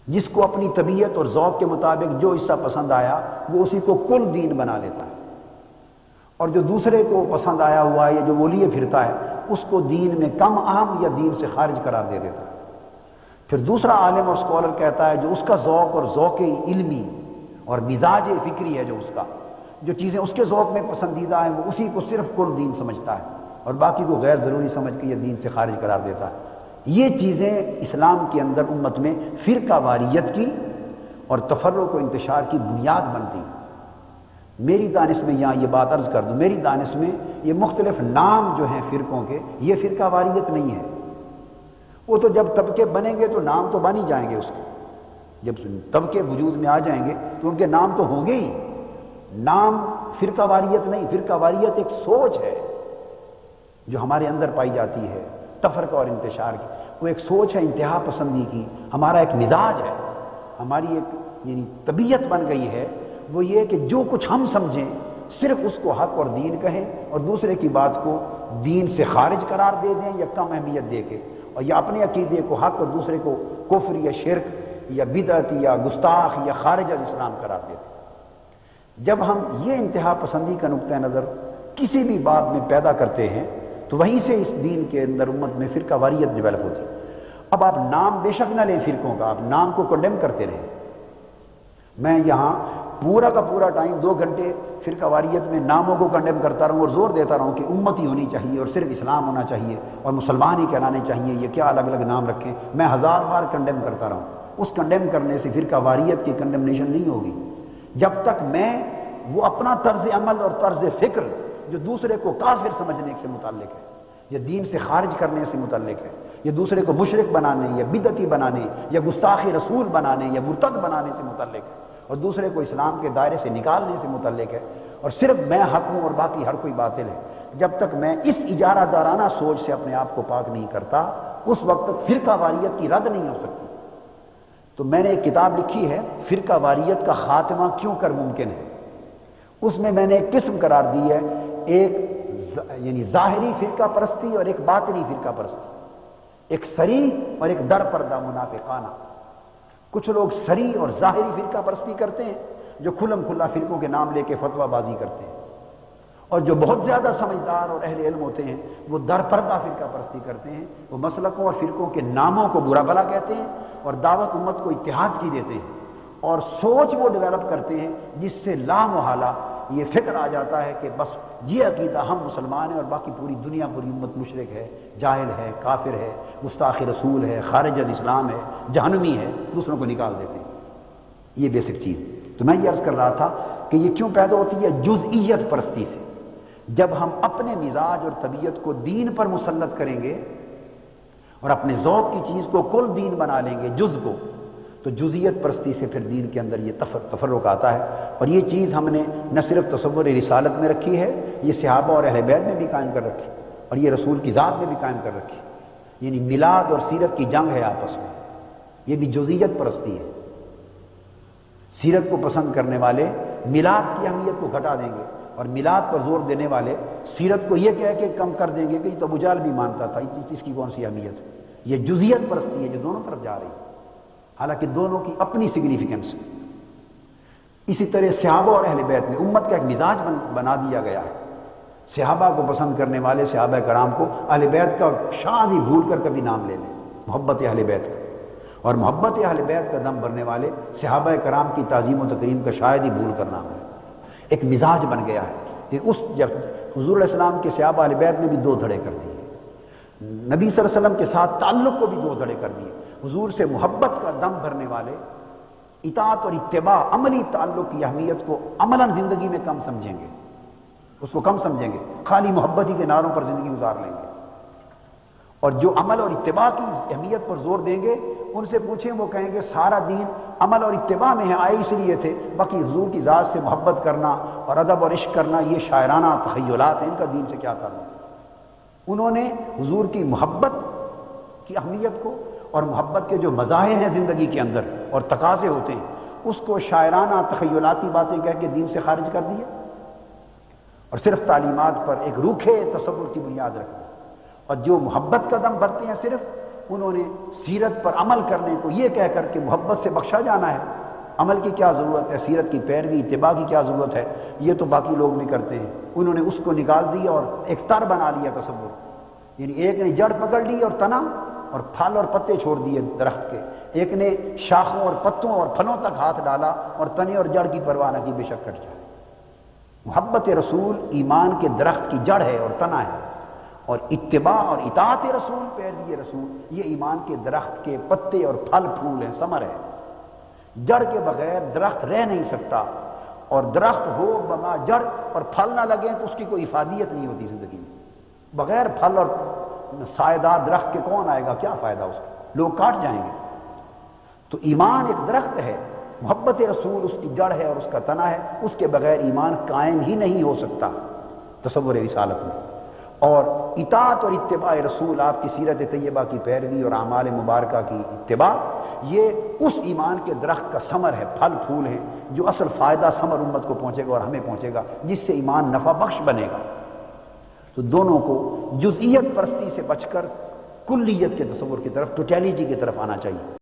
جس کو اپنی طبیعت اور ذوق کے مطابق جو حصہ پسند آیا وہ اسی کو کل دین بنا لیتا ہے، اور جو دوسرے کو پسند آیا ہوا ہے یا جو وہ لیے پھرتا ہے اس کو دین میں کم اہم یا دین سے خارج قرار دے دیتا ہے۔ پھر دوسرا عالم اور اسکالر کہتا ہے جو اس کا ذوق اور ذوق علمی اور مزاج فکری ہے، جو اس کا جو چیزیں اس کے ذوق میں پسندیدہ ہیں وہ اسی کو صرف کل دین سمجھتا ہے اور باقی کو غیر ضروری سمجھ کے یہ دین سے خارج قرار دیتا ہے۔ یہ چیزیں اسلام کے اندر امت میں فرقہ واریت کی اور تفرق و انتشار کی بنیاد بنتی ہیں۔ میری دانش میں یہاں یہ بات عرض کر دوں، میری دانش میں یہ مختلف نام جو ہیں فرقوں کے، یہ فرقہ واریت نہیں ہے۔ وہ تو جب طبقے بنیں گے تو نام تو بن ہی جائیں گے، اس کے جب طبقے وجود میں آ جائیں گے تو ان کے نام تو ہوں گے ہی۔ نام فرقہ واریت نہیں، فرقہ واریت ایک سوچ ہے جو ہمارے اندر پائی جاتی ہے، تفرقہ اور انتشار کی۔ وہ ایک سوچ ہے انتہا پسندی کی، ہمارا ایک مزاج ہے، ہماری ایک یعنی طبیعت بن گئی ہے، وہ یہ کہ جو کچھ ہم سمجھیں صرف اس کو حق اور دین کہیں اور دوسرے کی بات کو دین سے خارج قرار دے دیں یا کم اہمیت دے کے، اور یا اپنے عقیدے کو حق اور دوسرے کو کفر یا شرک یا بدعت یا گستاخ یا خارج از اسلام قرار دے دیں۔ جب ہم یہ انتہا پسندی کا نقطہ نظر کسی بھی بات میں پیدا کرتے ہیں تو وہیں سے اس دین کے اندر امت میں فرقہ واریت ڈیولپ ہوتی ہے۔ اب آپ نام بے شک نہ لیں فرقوں کا، آپ نام کو کنڈیم کرتے رہیں۔ میں یہاں پورا کا پورا ٹائم 2 گھنٹے فرقہ واریت میں ناموں کو کنڈیم کرتا رہوں اور زور دیتا رہوں کہ امتی ہونی چاہیے اور صرف اسلام ہونا چاہیے اور مسلمان ہی کہلانے چاہیے، یہ کیا الگ الگ نام رکھیں، میں 1000 بار کنڈیم کرتا رہوں، اس کنڈیم کرنے سے فرقہ واریت کی کنڈمنیشن نہیں ہوگی جب تک میں وہ اپنا طرز عمل اور طرز فکر جو دوسرے کو کافر سمجھنے سے متعلق ہے یا دین سے خارج کرنے سے متعلق ہے یا دوسرے کو مشرک بنانے یا بدعتی بنانے یا گستاخ رسول بنانے یا مرتد بنانے سے متعلق ہے اور دوسرے کو اسلام کے دائرے سے نکالنے سے متعلق ہے، اور صرف میں حق ہوں اور باقی ہر کوئی باطل ہے، جب تک میں اس اجارہ دارانہ سوچ سے اپنے آپ کو پاک نہیں کرتا اس وقت تک فرقہ واریت کی رد نہیں ہو سکتی۔ تو میں نے ایک کتاب لکھی ہے فرقہ واریت کا خاتمہ کیوں کر ممکن ہے، اس میں نے ایک قسم قرار دی ہے، ایک یعنی ظاہری فرقہ پرستی اور ایک باطنی فرقہ پرستی، ایک صریح اور ایک در پردہ منافقانہ۔ کچھ لوگ صریح اور ظاہری فرقہ پرستی کرتے ہیں جو کھلم کھلا فرقوں کے نام لے کے فتویٰ بازی کرتے ہیں، اور جو بہت زیادہ سمجھدار اور اہل علم ہوتے ہیں وہ در پردہ فرقہ پرستی کرتے ہیں، وہ مسلکوں اور فرقوں کے ناموں کو برا بھلا کہتے ہیں اور دعوت امت کو اتحاد کی دیتے ہیں، اور سوچ وہ ڈیولپ کرتے ہیں جس سے لا محالہ یہ فکر آ جاتا ہے کہ بس یہ عقیدہ ہم مسلمان ہیں اور باقی پوری دنیا پوری امت مشرک ہے، جاہل ہے، کافر ہے، گستاخ رسول ہے، خارج از اسلام ہے، جہنمی ہے، دوسروں کو نکال دیتے ہیں۔ یہ بیسک چیز ہے۔ تو میں یہ عرض کر رہا تھا کہ یہ کیوں پیدا ہوتی ہے؟ جزئیت پرستی سے۔ جب ہم اپنے مزاج اور طبیعت کو دین پر مسلط کریں گے اور اپنے ذوق کی چیز کو کل دین بنا لیں گے، جز کو، تو جزئیت پرستی سے پھر دین کے اندر یہ تفرق آتا ہے، اور یہ چیز ہم نے نہ صرف تصور رسالت میں رکھی ہے، یہ صحابہ اور اہل بیت میں بھی قائم کر رکھی اور یہ رسول کی ذات میں بھی قائم کر رکھی، یعنی میلاد اور سیرت کی جنگ ہے آپس میں، یہ بھی جزئیت پرستی ہے۔ سیرت کو پسند کرنے والے میلاد کی اہمیت کو گھٹا دیں گے اور میلاد پر زور دینے والے سیرت کو یہ کہہ کے کم کر دیں گے کہ یہ تو ابو جہل بھی مانتا تھا، اس کی کون سی اہمیت ہے۔ یہ جزئیت پرستی ہے جو دونوں طرف جا رہی ہے، حالانکہ دونوں کی اپنی سگنیفیکنس ہے۔ اسی طرح صحابہ اور اہل بیت میں امت کا ایک مزاج بنا دیا گیا ہے۔ صحابہ کو پسند کرنے والے صحابہ کرام کو اہل بیت کا شاذ ہی بھول کر کبھی نام لے لیں، محبت اہل بیت کا، اور محبت اہل بیت کا دم بھرنے والے صحابہ کرام کی تعظیم و تکریم کا شاید ہی بھول کر نام لیں۔ ایک مزاج بن گیا ہے کہ جب حضور علیہ السلام کے صحابہ اہل بیت میں بھی 2 دھڑے کر دیے، نبی صلی اللہ علیہ وسلم کے ساتھ تعلق کو بھی 2 دھڑے کر دیے۔ حضور سے محبت کا دم بھرنے والے اطاعت اور اتباع عملی تعلق کی اہمیت کو عملاً زندگی میں کم سمجھیں گے، اس کو کم سمجھیں گے، خالی محبت ہی کے نعروں پر زندگی گزار لیں گے، اور جو عمل اور اتباع کی اہمیت پر زور دیں گے ان سے پوچھیں وہ کہیں گے سارا دین عمل اور اتباع میں ہے، آئے اس لیے تھے، باقی حضور کی ذات سے محبت کرنا اور ادب اور عشق کرنا یہ شاعرانہ تخیلات ہیں، ان کا دین سے کیا تعلق۔ انہوں نے حضور کی محبت کی اہمیت کو اور محبت کے جو مظاہر ہیں زندگی کے اندر اور تقاضے ہوتے ہیں اس کو شاعرانہ تخیلاتی باتیں کہہ کے دین سے خارج کر دیا اور صرف تعلیمات پر ایک روکھے تصور کی بنیاد رکھ دی، اور جو محبت کا دم بھرتے ہیں صرف انہوں نے سیرت پر عمل کرنے کو یہ کہہ کر کہ محبت سے بخشا جانا ہے، عمل کی کیا ضرورت ہے، سیرت کی پیروی اتباع کی کیا ضرورت ہے، یہ تو باقی لوگ بھی کرتے ہیں، انہوں نے اس کو نکال دیا اور ایک تر بنا لیا تصور، یعنی ایک نے جڑ پکڑ لی اور تنا اور پھل اور پتے چھوڑ دیے درخت کے، ایک نے شاخوں اور پتوں اور پھلوں تک ہاتھ ڈالا اور تنے اور جڑ کی پرواہ نہ کی، بے شک کٹ جائے۔ محبت رسول ایمان کے درخت کی جڑ ہے اور تنا ہے، اور اتباع اور اطاعت رسول، پیروی رسول، یہ ایمان کے درخت کے پتے اور پھل پھول ہیں، ثمر ہے۔ جڑ کے بغیر درخت رہ نہیں سکتا، اور درخت ہو بما جڑ اور پھل نہ لگیں تو اس کی کوئی افادیت نہیں ہوتی زندگی میں۔ بغیر پھل اور سایہ دار درخت کے کون آئے گا، کیا فائدہ اس کا، لوگ کاٹ جائیں گے۔ تو ایمان ایک درخت ہے، محبت رسول اس کی جڑ ہے اور اس کا تنا ہے، اس کے بغیر ایمان قائم ہی نہیں ہو سکتا تصور رسالت میں۔ اور اطاعت اور اتباع رسول، آپ کی سیرت طیبہ کی پیروی اور اعمال مبارکہ کی اتباع، یہ اس ایمان کے درخت کا ثمر ہے، پھل پھول ہیں، جو اصل فائدہ ثمر امت کو پہنچے گا اور ہمیں پہنچے گا، جس سے ایمان نفع بخش بنے گا۔ تو دونوں کو جزئیت پرستی سے بچ کر کلیت کے تصور کی طرف، ٹوٹیلیٹی کی طرف آنا چاہیے۔